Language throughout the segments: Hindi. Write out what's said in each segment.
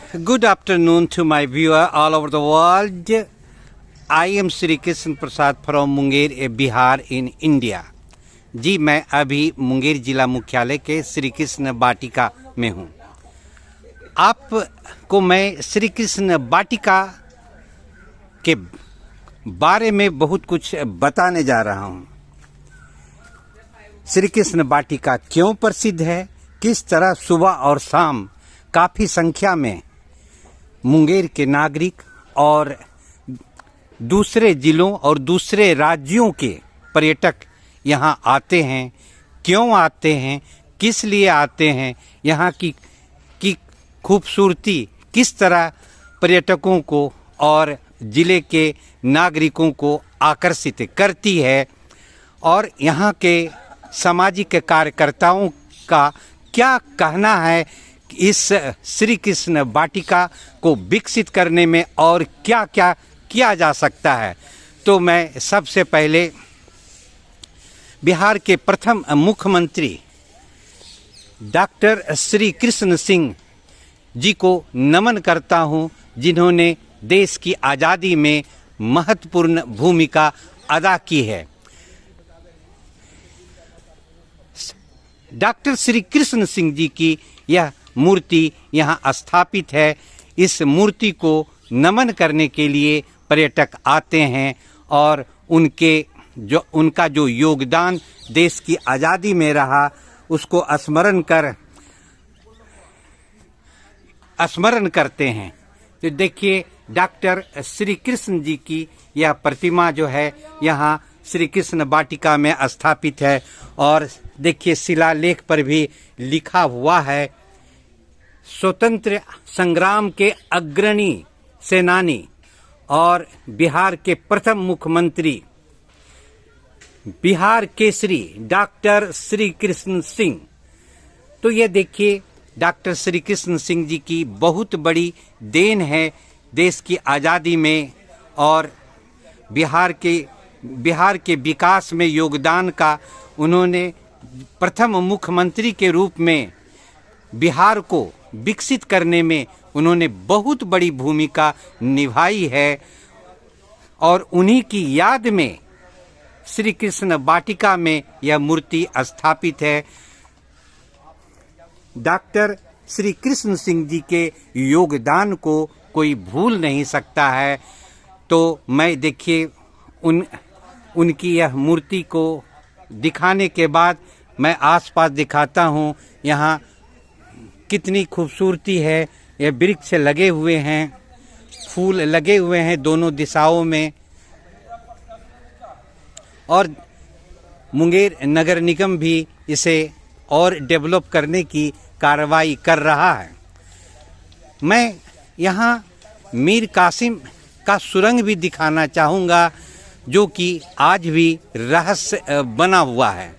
Good afternoon to my viewer all over the world. I am Sri Krishna Prasad from Munger, Bihar in India. जी मैं अभी मुंगेर जिला मुख्यालय के श्री कृष्ण वाटिका में हूँ। आपको मैं श्री कृष्ण वाटिका के बारे में बहुत कुछ बताने जा रहा हूँ। श्री कृष्ण वाटिका क्यों प्रसिद्ध है, किस तरह सुबह और शाम काफ़ी संख्या में मुंगेर के नागरिक और दूसरे जिलों और दूसरे राज्यों के पर्यटक यहाँ आते हैं। क्यों आते हैं, किस लिए आते हैं, यहाँ की खूबसूरती किस तरह पर्यटकों को और ज़िले के नागरिकों को आकर्षित करती है और यहाँ के सामाजिक कार्यकर्ताओं का क्या कहना है इस श्री कृष्ण वाटिका को विकसित करने में और क्या क्या किया जा सकता है। तो मैं सबसे पहले बिहार के प्रथम मुख्यमंत्री डॉक्टर श्री कृष्ण सिंह जी को नमन करता हूं, जिन्होंने देश की आज़ादी में महत्वपूर्ण भूमिका अदा की है। डॉक्टर श्री कृष्ण सिंह जी की यह मूर्ति यहाँ स्थापित है। इस मूर्ति को नमन करने के लिए पर्यटक आते हैं और उनका जो योगदान देश की आज़ादी में रहा उसको स्मरण करते हैं। तो देखिए डॉक्टर श्री कृष्ण जी की यह प्रतिमा जो है यहाँ श्री कृष्ण वाटिका में स्थापित है और देखिए शिलालेख पर भी लिखा हुआ है, स्वतंत्र संग्राम के अग्रणी सेनानी और बिहार के प्रथम मुख्यमंत्री बिहार केसरी डॉक्टर श्री कृष्ण सिंह। तो ये देखिए डॉक्टर श्री कृष्ण सिंह जी की बहुत बड़ी देन है देश की आज़ादी में और बिहार के विकास में योगदान का। उन्होंने प्रथम मुख्यमंत्री के रूप में बिहार को विकसित करने में उन्होंने बहुत बड़ी भूमिका निभाई है और उन्हीं की याद में श्री कृष्ण वाटिका में यह मूर्ति स्थापित है। डॉक्टर श्री कृष्ण सिंह जी के योगदान को कोई भूल नहीं सकता है। तो मैं देखिए उनकी यह मूर्ति को दिखाने के बाद मैं आसपास दिखाता हूँ। यहाँ कितनी खूबसूरती है, ये वृक्ष लगे हुए हैं, फूल लगे हुए हैं दोनों दिशाओं में और मुंगेर नगर निगम भी इसे और डेवलप करने की कार्रवाई कर रहा है। मैं यहाँ मीर कासिम का सुरंग भी दिखाना चाहूँगा जो कि आज भी रहस्य बना हुआ है।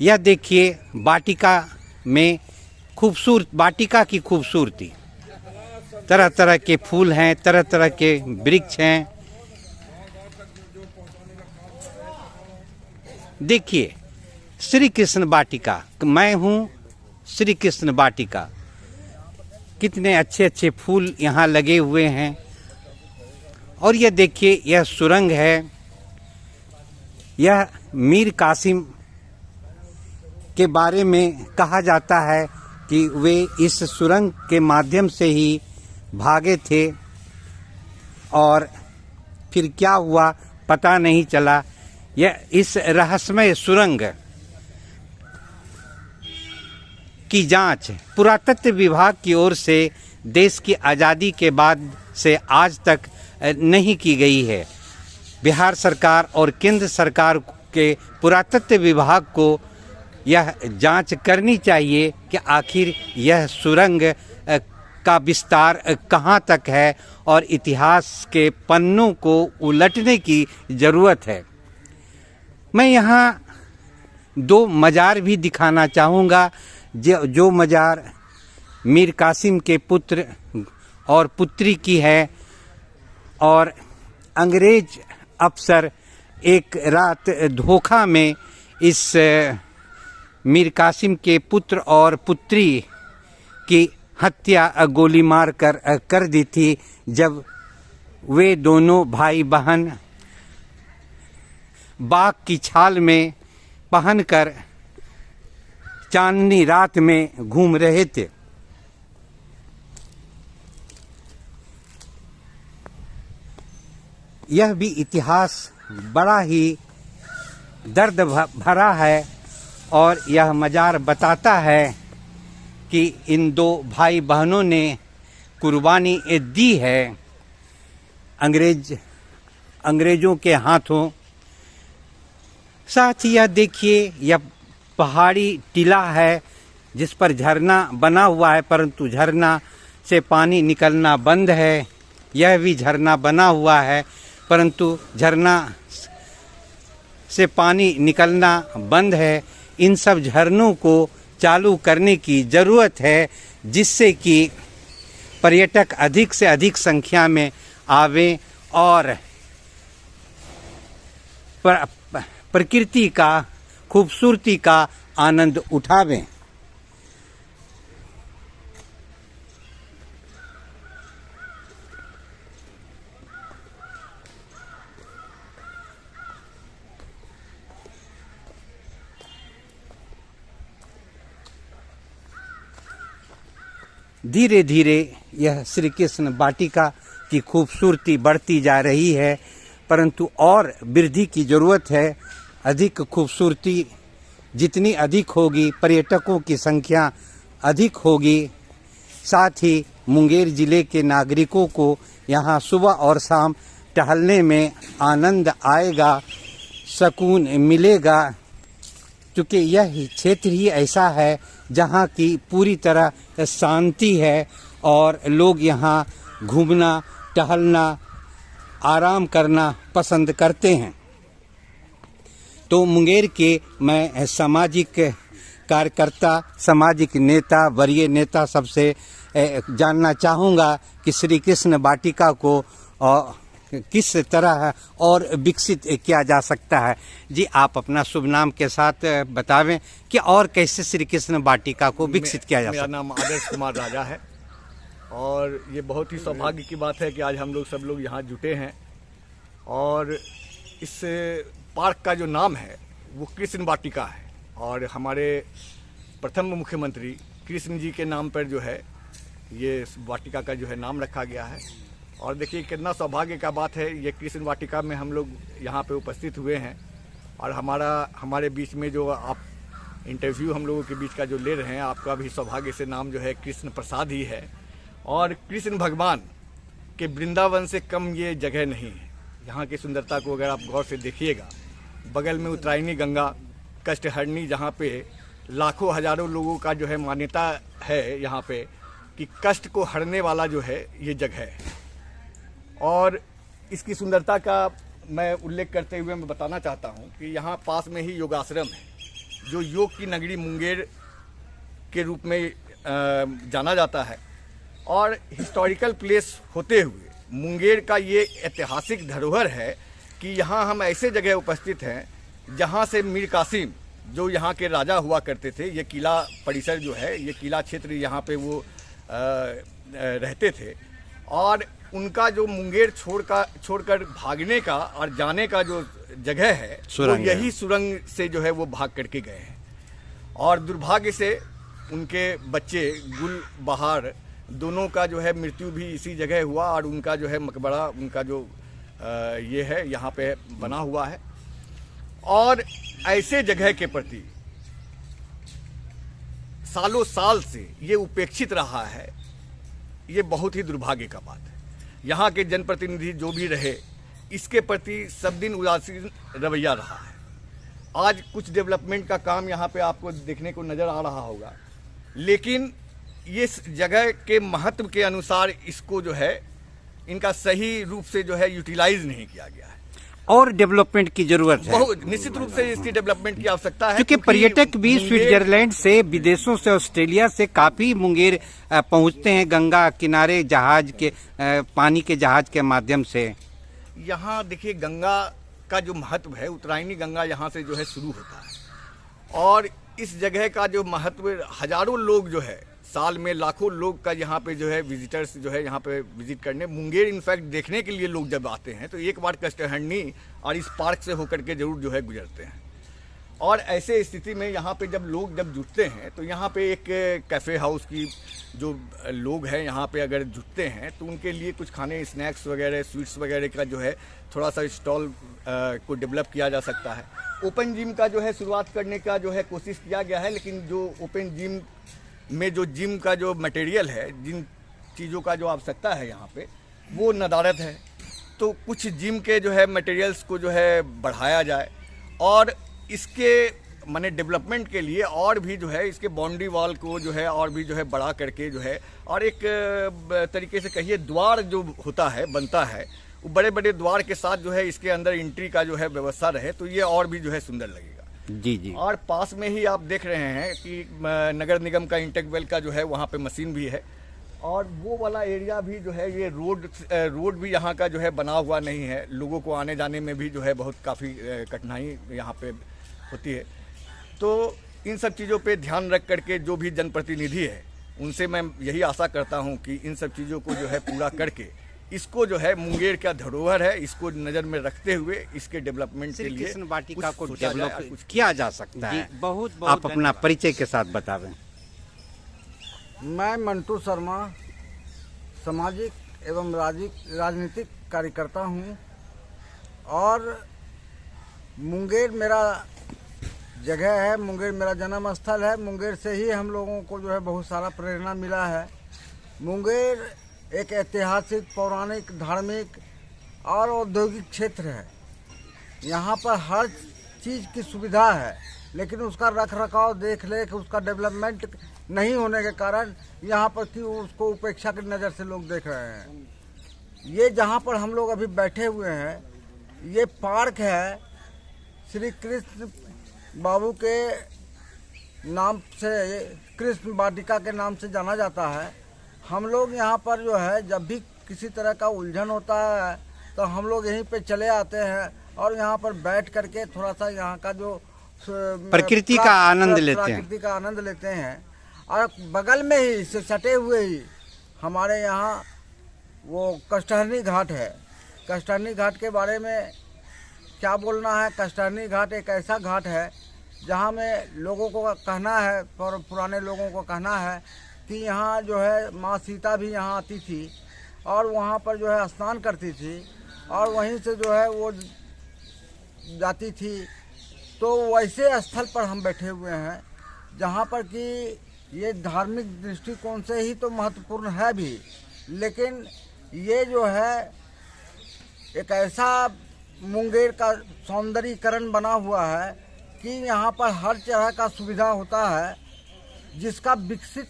यह देखिए वाटिका में वाटिका की खूबसूरती, तरह तरह के फूल हैं, तरह तरह के वृक्ष हैं। देखिए श्री कृष्ण वाटिका, मैं हूँ श्री कृष्ण वाटिका, कितने अच्छे अच्छे फूल यहाँ लगे हुए हैं। और यह देखिए यह सुरंग है। यह मीर कासिम के बारे में कहा जाता है कि वे इस सुरंग के माध्यम से ही भागे थे और फिर क्या हुआ पता नहीं चला। यह इस रहस्यमय सुरंग की जांच पुरातत्व विभाग की ओर से देश की आज़ादी के बाद से आज तक नहीं की गई है। बिहार सरकार और केंद्र सरकार के पुरातत्व विभाग को यह जांच करनी चाहिए कि आखिर यह सुरंग का विस्तार कहाँ तक है और इतिहास के पन्नों को उलटने की ज़रूरत है। मैं यहाँ दो मज़ार भी दिखाना चाहूँगा। जो मज़ार मीर कासिम के पुत्र और पुत्री की है और अंग्रेज अफसर एक रात धोखा में इस मीर कासिम के पुत्र और पुत्री की हत्या गोली मार कर दी थी, जब वे दोनों भाई बहन बाघ की छाल में पहनकर चांदनी रात में घूम रहे थे। यह भी इतिहास बड़ा ही दर्द भरा है और यह मजार बताता है कि इन दो भाई बहनों ने कुर्बानी दी है अंग्रेजों के हाथों। साथ ही यह देखिए, यह पहाड़ी टीला है जिस पर झरना बना हुआ है, परंतु झरना से पानी निकलना बंद है। यह भी झरना बना हुआ है, परंतु झरना से पानी निकलना बंद है। इन सब झरनों को चालू करने की ज़रूरत है, जिससे कि पर्यटक अधिक से अधिक संख्या में आवें और प्रकृति का खूबसूरती का आनंद उठावें। धीरे धीरे यह श्री कृष्ण वाटिका की खूबसूरती बढ़ती जा रही है, परंतु और वृद्धि की ज़रूरत है। अधिक खूबसूरती जितनी अधिक होगी, पर्यटकों की संख्या अधिक होगी। साथ ही मुंगेर ज़िले के नागरिकों को यहाँ सुबह और शाम टहलने में आनंद आएगा, सुकून मिलेगा, क्योंकि यह क्षेत्र ही ऐसा है जहाँ की पूरी तरह शांति है और लोग यहाँ घूमना, टहलना, आराम करना पसंद करते हैं। तो मुंगेर के मैं सामाजिक कार्यकर्ता, सामाजिक नेता, वरीय नेता सबसे जानना चाहूँगा कि श्री कृष्ण वाटिका को किस तरह और विकसित किया जा सकता है। जी, आप अपना शुभ नाम के साथ बतावें कि और कैसे श्री कृष्ण वाटिका को विकसित किया जा सकता है। मेरा नाम आदर्श कुमार राजा है और ये बहुत ही सौभाग्य की बात है कि आज हम लोग सब लोग यहाँ जुटे हैं और इस पार्क का जो नाम है वो कृष्ण वाटिका है और हमारे प्रथम मुख्यमंत्री कृष्ण जी के नाम पर जो है ये वाटिका का जो है नाम रखा गया है। और देखिए कितना सौभाग्य का बात है, ये कृष्ण वाटिका में हम लोग यहाँ पे उपस्थित हुए हैं और हमारे बीच में जो आप इंटरव्यू हम लोगों के बीच का जो ले रहे हैं, आपका भी सौभाग्य से नाम जो है कृष्ण प्रसाद ही है। और कृष्ण भगवान के वृंदावन से कम ये जगह नहीं है। यहाँ की सुंदरता को अगर आप गौर से देखिएगा, बगल में उत्तरायणी गंगा, कष्टहरणी, जहाँ पे लाखों हजारों लोगों का जो है मान्यता है यहाँ पे कि कष्ट को हरने वाला जो है ये जगह है। और इसकी सुंदरता का मैं उल्लेख करते हुए मैं बताना चाहता हूँ कि यहाँ पास में ही योगाश्रम है, जो योग की नगरी मुंगेर के रूप में जाना जाता है। और हिस्टोरिकल प्लेस होते हुए मुंगेर का ये ऐतिहासिक धरोहर है कि यहाँ हम ऐसे जगह उपस्थित हैं जहाँ से मीर कासिम, जो यहाँ के राजा हुआ करते थे, ये किला परिसर जो है, ये किला क्षेत्र यहाँ पे वो रहते थे और उनका जो मुंगेर छोड़कर भागने का और जाने का जो जगह है वो यही सुरंग से जो है वो भाग करके गए हैं। और दुर्भाग्य से उनके बच्चे गुल बहार दोनों का जो है मृत्यु भी इसी जगह हुआ और उनका जो है मकबरा, उनका जो ये है यहाँ पे बना हुआ है। और ऐसे जगह के प्रति सालों साल से ये उपेक्षित रहा है, ये बहुत ही दुर्भाग्य का बात है। यहाँ के जनप्रतिनिधि जो भी रहे, इसके प्रति सब दिन उदासीन रवैया रहा है। आज कुछ डेवलपमेंट का काम यहाँ पे आपको देखने को नज़र आ रहा होगा, लेकिन इस जगह के महत्व के अनुसार इसको जो है इनका सही रूप से जो है यूटिलाइज नहीं किया गया है और डेवलपमेंट की जरूरत है। बहुत निश्चित रूप से इसकी डेवलपमेंट की आवश्यकता है, क्योंकि पर्यटक भी स्विट्जरलैंड से, विदेशों से, ऑस्ट्रेलिया से काफी मुंगेर पहुंचते हैं गंगा किनारे जहाज के, पानी के जहाज के माध्यम से। यहाँ देखिए गंगा का जो महत्व है, उत्तरायणी गंगा यहाँ से जो है शुरू होता है और इस जगह का जो महत्व, हजारों लोग जो है साल में लाखों लोग का यहाँ पे जो है विजिटर्स जो है यहाँ पे विजिट करने, मुंगेर इनफैक्ट देखने के लिए लोग जब आते हैं तो एक बार कष्टहरणी और इस पार्क से होकर के जरूर जो है गुजरते हैं। और ऐसे स्थिति में यहाँ पे जब लोग जब जुटते हैं तो यहाँ पे एक कैफ़े हाउस की जो लोग हैं यहाँ पे अगर जुटते हैं तो उनके लिए कुछ खाने, स्नैक्स वगैरह, स्वीट्स वगैरह का जो है थोड़ा सा स्टॉल को डेवलप किया जा सकता है। ओपन जिम का जो है शुरुआत करने का जो है कोशिश किया गया है, लेकिन जो ओपन जिम में जो जिम का जो मटेरियल है, जिन चीज़ों का जो आवश्यकता है यहाँ पे, वो नदारद है। तो कुछ जिम के जो है मटेरियल्स को जो है बढ़ाया जाए और इसके माने डेवलपमेंट के लिए और भी जो है इसके बाउंड्री वॉल को जो है और भी जो है बढ़ा करके जो है, और एक तरीके से कहिए द्वार जो होता है, बनता है, वो बड़े बड़े द्वार के साथ जो है इसके अंदर एंट्री का जो है व्यवस्था रहे तो ये और भी जो है सुंदर लगेगा। जी जी। और पास में ही आप देख रहे हैं कि नगर निगम का इंटेक वेल का जो है वहाँ पे मशीन भी है, और वो वाला एरिया भी जो है ये रोड भी यहाँ का जो है बना हुआ नहीं है। लोगों को आने जाने में भी जो है बहुत काफ़ी कठिनाई यहाँ पे होती है। तो इन सब चीज़ों पे ध्यान रख करके जो भी जनप्रतिनिधि है उनसे मैं यही आशा करता हूँ कि इन सब चीज़ों को जो है पूरा करके इसको जो है मुंगेर का धरोहर है, इसको नज़र में रखते हुए इसके डेवलपमेंट के लिए कृष्ण वाटिका को सोचा जाए, डेवलप कुछ किया जा सकता है। बहुत आप अपना परिचय के साथ बतावें। मैं मंटू शर्मा, सामाजिक एवं राजनीतिक कार्यकर्ता हूँ और मुंगेर मेरा जगह है, मुंगेर मेरा जन्म स्थल है। मुंगेर से ही हम लोगों को जो है बहुत सारा प्रेरणा मिला है। मुंगेर एक ऐतिहासिक, पौराणिक, धार्मिक और औद्योगिक क्षेत्र है। यहाँ पर हर चीज़ की सुविधा है, लेकिन उसका रख रखाव, देख रेख, उसका डेवलपमेंट नहीं होने के कारण यहाँ पर कि उसको उपेक्षा की नज़र से लोग देख रहे हैं। ये जहाँ पर हम लोग अभी बैठे हुए हैं, ये पार्क है, श्री कृष्ण बाबू के नाम से, कृष्ण वाटिका के नाम से जाना जाता है। हम लोग यहाँ पर जो है जब भी किसी तरह का उलझन होता है तो हम लोग यहीं पे चले आते हैं और यहाँ पर बैठ करके थोड़ा सा यहाँ का जो प्रकृति का आनंद लेते हैं। और बगल में ही, इससे सटे हुए ही हमारे यहाँ वो कष्टहरणी घाट है। कष्टहरणी घाट के बारे में क्या बोलना है। कष्टहरणी घाट एक ऐसा घाट है जहाँ में लोगों को कहना है, पुराने लोगों को कहना है कि यहाँ जो है माँ सीता भी यहाँ आती थी और वहाँ पर जो है स्नान करती थी और वहीं से जो है वो जाती थी। तो वैसे स्थल पर हम बैठे हुए हैं जहाँ पर कि ये धार्मिक दृष्टिकोण से ही तो महत्वपूर्ण है भी, लेकिन ये जो है एक ऐसा मुंगेर का सौंदर्यीकरण बना हुआ है कि यहाँ पर हर तरह का सुविधा होता है, जिसका विकसित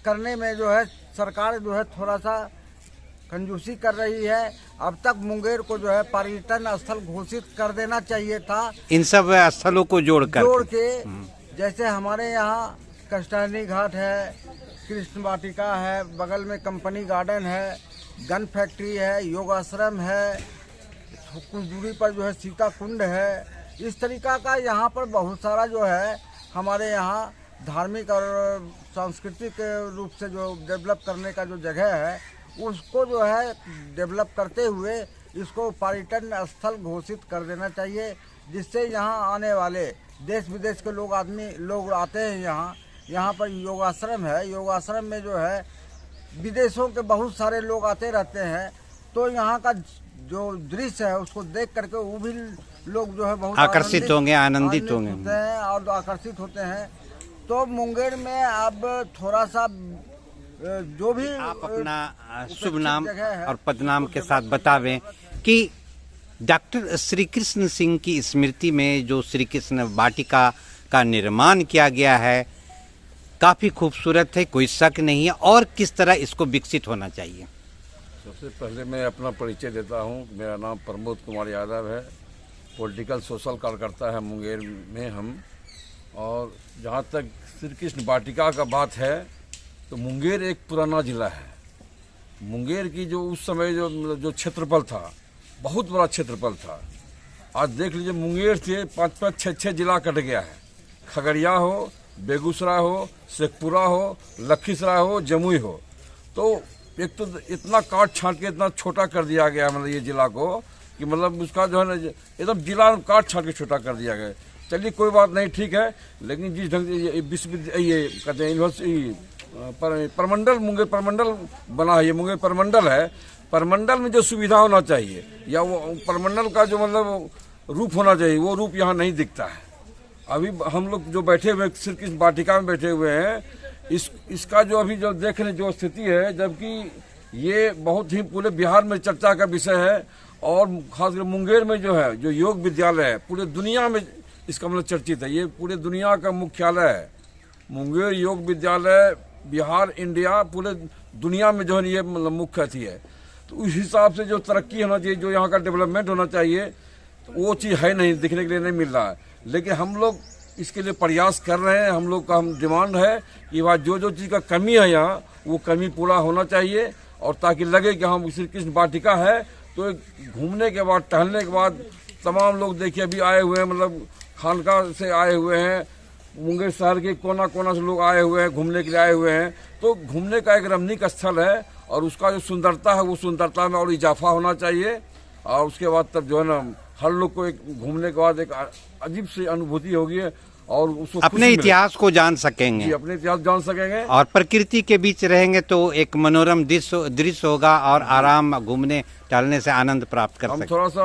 करने में जो है सरकार जो है थोड़ा सा कंजूसी कर रही है। अब तक मुंगेर को जो है पर्यटन स्थल घोषित कर देना चाहिए था, इन सब स्थलों को जोड़ के। जैसे हमारे यहाँ कष्टहरणी घाट है, कृष्ण वाटिका है, बगल में कंपनी गार्डन है, गन फैक्ट्री है, योगाश्रम है, कुछ दूरी पर जो है सीता कुंड है। इस तरीका का यहाँ पर बहुत सारा जो है हमारे यहाँ धार्मिक और सांस्कृतिक रूप से जो डेवलप करने का जो जगह है, उसको जो है डेवलप करते हुए इसको पर्यटन स्थल घोषित कर देना चाहिए, जिससे यहाँ आने वाले देश विदेश के लोग आते हैं। यहाँ पर योगाश्रम है, योगाश्रम में जो है विदेशों के बहुत सारे लोग आते रहते हैं। तो यहाँ का जो दृश्य है उसको देख करके वो भी लोग जो है बहुत आकर्षित होंगे, आनंदित होंगे और आकर्षित होते हैं। तो मुंगेर में अब थोड़ा सा जो भी आप अपना शुभ नाम और पदनाम के साथ बतावें कि डॉक्टर श्री कृष्ण सिंह की स्मृति में जो श्री कृष्ण वाटिका का निर्माण किया गया है, काफ़ी खूबसूरत है, कोई शक नहीं है। और किस तरह इसको विकसित होना चाहिए। सबसे पहले मैं अपना परिचय देता हूँ। मेरा नाम प्रमोद कुमार यादव है, पॉलिटिकल सोशल कार्यकर्ता है मुंगेर में हम। और जहाँ तक श्री कृष्ण वाटिका का बात है तो मुंगेर एक पुराना ज़िला है। मुंगेर की जो उस समय जो क्षेत्रफल था, बहुत बड़ा क्षेत्रफल था। आज देख लीजिए मुंगेर से 5-5, 6-6 जिला कट गया है। खगड़िया हो, बेगूसराय हो, शेखपुरा हो, लखीसराय हो, जमुई हो। तो एक तो इतना काट छांट के इतना छोटा कर दिया गया मतलब ये जिला को कि मतलब उसका जो है ना एकदम जिला काट छांट के छोटा कर दिया गया। चलिए कोई बात नहीं, ठीक है, लेकिन जिस ढंग से ये विश्वविद्यालय ये कहते हैं यूनिवर्सिटी परमंडल मुंगेर परमंडल बना है, ये मुंगेर परमंडल है, परमंडल में जो सुविधा होना चाहिए या वो परमंडल का जो मतलब रूप होना चाहिए वो रूप यहाँ नहीं दिखता है। अभी हम लोग जो बैठे हुए श्री कृष्ण वाटिका में बैठे हुए हैं, इसका जो अभी जो देख रहे जो स्थिति है, जबकि ये बहुत ही पूरे बिहार में चर्चा का विषय है और खासकर मुंगेर में जो है जो योग विद्यालय है पूरे दुनिया में इसका मतलब चर्चित है, ये पूरे दुनिया का मुख्यालय है। मुंगेर योग विद्यालय बिहार इंडिया पूरे दुनिया में जो है ये मतलब मुख्य अथी है। तो उस हिसाब से जो तरक्की होना चाहिए, जो यहाँ का डेवलपमेंट होना चाहिए, तो वो चीज़ है नहीं, दिखने के लिए नहीं मिल रहा है। लेकिन हम लोग इसके लिए प्रयास कर रहे हैं। हम लोग का हम डिमांड है कि वहाँ जो जो चीज़ का कमी है यहाँ वो कमी पूरा होना चाहिए, और ताकि लगे कि हम श्री कृष्ण वाटिका है। तो घूमने के बाद टहलने के बाद तमाम लोग देखिए अभी आए हुए हैं, मतलब खानका से आए हुए हैं, मुंगेर शहर के कोना कोना से लोग आए हुए हैं, घूमने के लिए आए हुए हैं। तो घूमने का एक रमणीक स्थल है और उसका जो सुंदरता है वो सुंदरता में और इजाफा होना चाहिए। और उसके बाद तब जो है ना हर लोग को एक घूमने के बाद एक अजीब सी अनुभूति होगी और उसको अपने इतिहास को जान सकेंगे, जी, अपने इतिहास जान सकेंगे और प्रकृति के बीच रहेंगे तो एक मनोरम दृश्य होगा और आराम घूमने टहलने से आनंद प्राप्त कर हम सकेंगे। थोड़ा सा